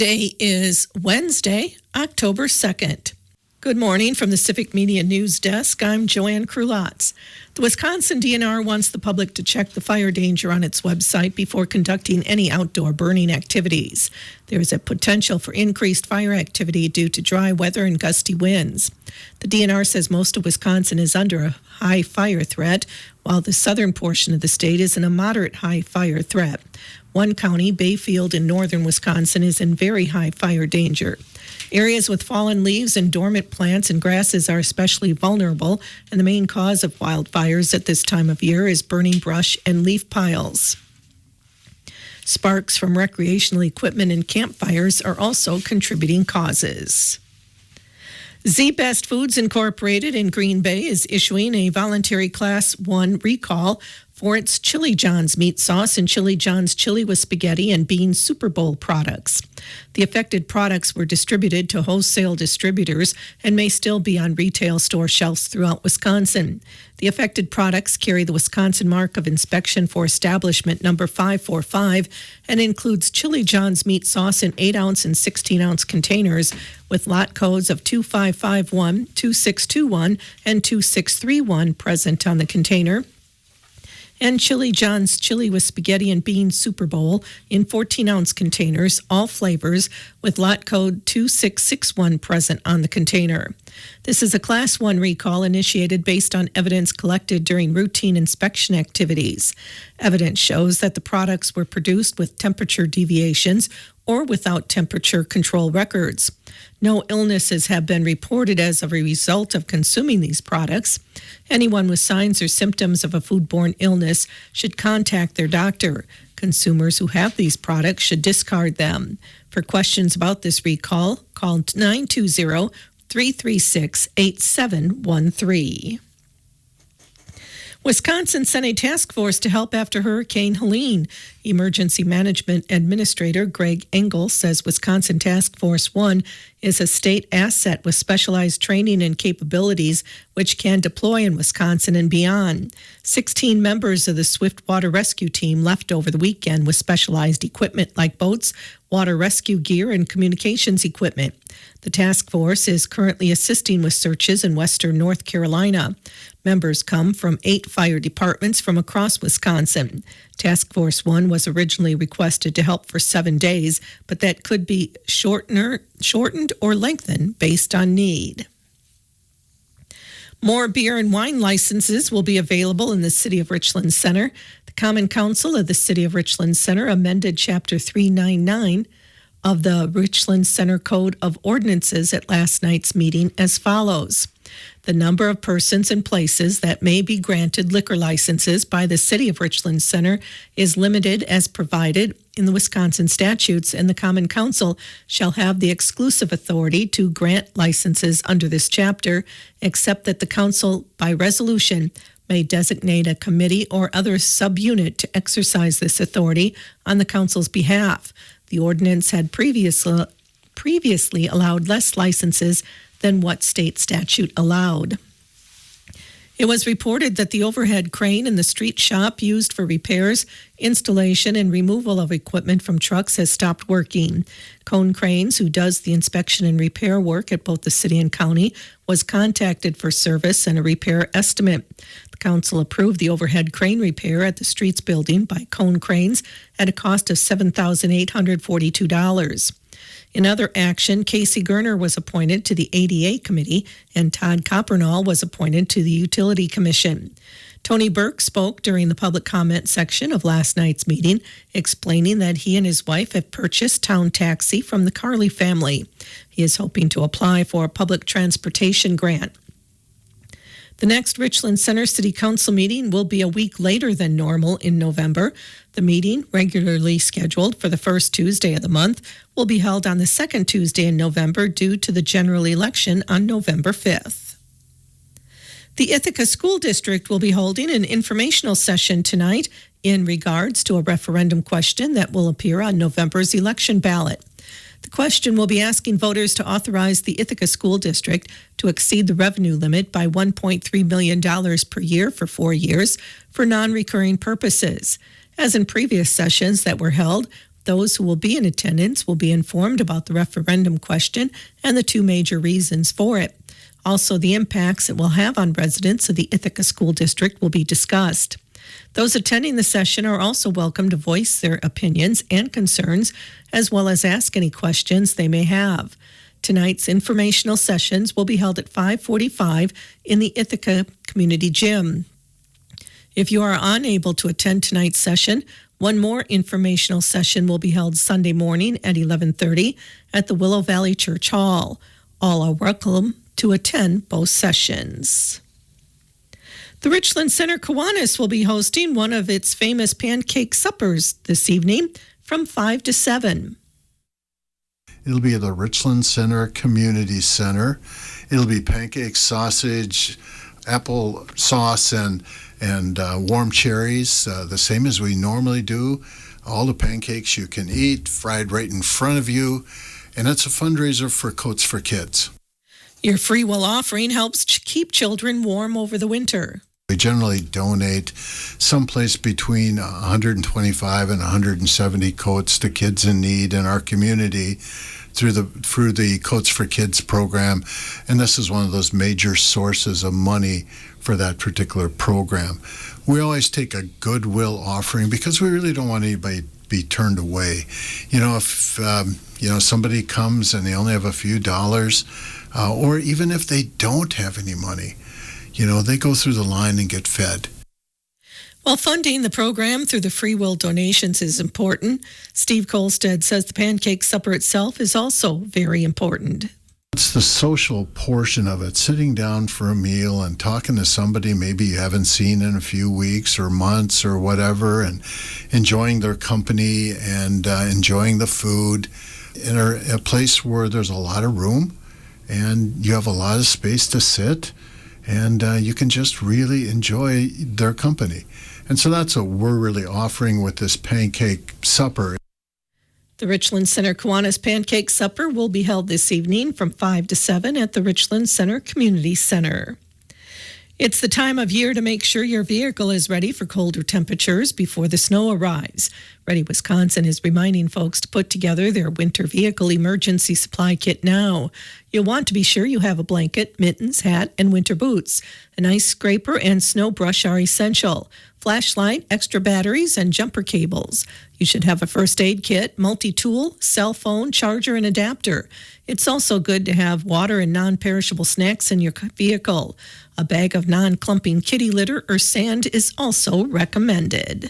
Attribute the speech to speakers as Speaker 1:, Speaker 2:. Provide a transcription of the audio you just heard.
Speaker 1: Today is Wednesday, October 2nd. Good morning from the Civic Media News Desk. I'm Joanne Krulotz. The Wisconsin DNR wants the public to check the fire danger on its website before conducting any outdoor burning activities. There is a potential for increased fire activity due to dry weather and gusty winds. The DNR says most of Wisconsin is under a high fire threat, while the southern portion of the state is in a moderate high fire threat. One county, Bayfield in northern Wisconsin, is in very high fire danger. Areas with fallen leaves and dormant plants and grasses are especially vulnerable, and the main cause of wildfires at this time of year is burning brush and leaf piles. Sparks from recreational equipment and campfires are also contributing causes. Z-Best Foods Incorporated in Green Bay is issuing a voluntary Class 1 recall for its Chili John's meat sauce and Chili John's chili with spaghetti and bean Super Bowl products. The affected products were distributed to wholesale distributors and may still be on retail store shelves throughout Wisconsin. The affected products carry the Wisconsin Mark of Inspection for Establishment number 545 and includes Chili John's meat sauce in 8-ounce and 16-ounce containers with lot codes of 2551, 2621, and 2631 present on the container, and Chili John's chili with spaghetti and bean Super Bowl in 14-ounce containers, all flavors, with lot code 2661 present on the container. This is a Class 1 recall initiated based on evidence collected during routine inspection activities. Evidence shows that the products were produced with temperature deviations or without temperature control records. No illnesses have been reported as a result of consuming these products. Anyone with signs or symptoms of a foodborne illness should contact their doctor. Consumers who have these products should discard them. For questions about this recall, call 920-336-8713. Wisconsin sent a task force to help after Hurricane Helene. Emergency Management Administrator Greg Engel says Wisconsin Task Force 1 is a state asset with specialized training and capabilities which can deploy in Wisconsin and beyond. 16 members of the Swift Water Rescue Team left over the weekend with specialized equipment like boats, water rescue gear, and communications equipment. The task force is currently assisting with searches in western North Carolina. Members come from 8 fire departments from across Wisconsin. Task Force 1 was originally requested to help for 7 days, but that could be shortened or lengthened based on need. More beer and wine licenses will be available in the City of Richland Center. The Common Council of the City of Richland Center amended Chapter 399 of the Richland Center Code of Ordinances at last night's meeting as follows. The number of persons and places that may be granted liquor licenses by the City of Richland Center is limited as provided in the Wisconsin statutes, and the Common Council shall have the exclusive authority to grant licenses under this chapter, except that the Council, by resolution, may designate a committee or other subunit to exercise this authority on the Council's behalf. The ordinance had previously allowed less licenses than what state statute allowed. It was reported that the overhead crane in the street shop used for repairs, installation, and removal of equipment from trucks has stopped working. Cone Cranes, who does the inspection and repair work at both the city and county, was contacted for service and a repair estimate. The council approved the overhead crane repair at the streets building by Cone Cranes at a cost of $7,842. In other action, Casey Gerner was appointed to the ADA Committee and Todd Coppernall was appointed to the Utility Commission. Tony Burke spoke during the public comment section of last night's meeting, explaining that he and his wife have purchased Town Taxi from the Carley family. He is hoping to apply for a public transportation grant. The next Richland Center City Council meeting will be a week later than normal in November. The meeting, regularly scheduled for the first Tuesday of the month, will be held on the second Tuesday in November due to the general election on November 5th. The Ithaca School District will be holding an informational session tonight in regards to a referendum question that will appear on November's election ballot. The question will be asking voters to authorize the Ithaca School District to exceed the revenue limit by $1.3 million per year for 4 years for non-recurring purposes. As in previous sessions that were held, Those who will be in attendance will be informed about the referendum question and the two major reasons for it. Also, the impacts it will have on residents of the Ithaca School District will be discussed. Those attending the session are also welcome to voice their opinions and concerns, as well as ask any questions they may have. Tonight's informational sessions will be held at 5:45 in the Ithaca Community Gym. If you are unable to attend tonight's session, one more informational session will be held Sunday morning at 11:30 at the Willow Valley Church Hall. All are welcome to attend both sessions. The Richland Center Kiwanis will be hosting one of its famous pancake suppers this evening from 5 to 7.
Speaker 2: It'll be at the Richland Center Community Center. It'll be pancake, sausage, apple sauce, and warm cherries, the same as we normally do. All the pancakes you can eat, fried right in front of you. And it's a fundraiser for Coats for Kids.
Speaker 1: Your free will offering helps keep children warm over the winter.
Speaker 2: We generally donate someplace between 125 and 170 coats to kids in need in our community through the Coats for Kids program. And this is one of those major sources of money for that particular program. We always take a goodwill offering because we really don't want anybody to be turned away. If somebody comes and they only have a few dollars, or even if they don't have any money, they go through the line and get fed.
Speaker 1: While funding the program through the free will donations is important, Steve Kolstad says the pancake supper itself is also very important.
Speaker 2: It's the social portion of it, sitting down for a meal and talking to somebody maybe you haven't seen in a few weeks or months or whatever, and enjoying their company and enjoying the food in a place where there's a lot of room and you have a lot of space to sit, and you can just really enjoy their company. And so that's what we're really offering with this pancake supper.
Speaker 1: The Richland Center Kiwanis Pancake Supper will be held this evening from 5 to 7 at the Richland Center Community Center. It's the time of year to make sure your vehicle is ready for colder temperatures before the snow arrives. Ready Wisconsin is reminding folks to put together their winter vehicle emergency supply kit now. You'll want to be sure you have a blanket, mittens, hat, and winter boots. An ice scraper and snow brush are essential. Flashlight, extra batteries, and jumper cables. You should have a first aid kit, multi-tool, cell phone, charger, and adapter. It's also good to have water and non-perishable snacks in your vehicle. A bag of non-clumping kitty litter or sand is also recommended.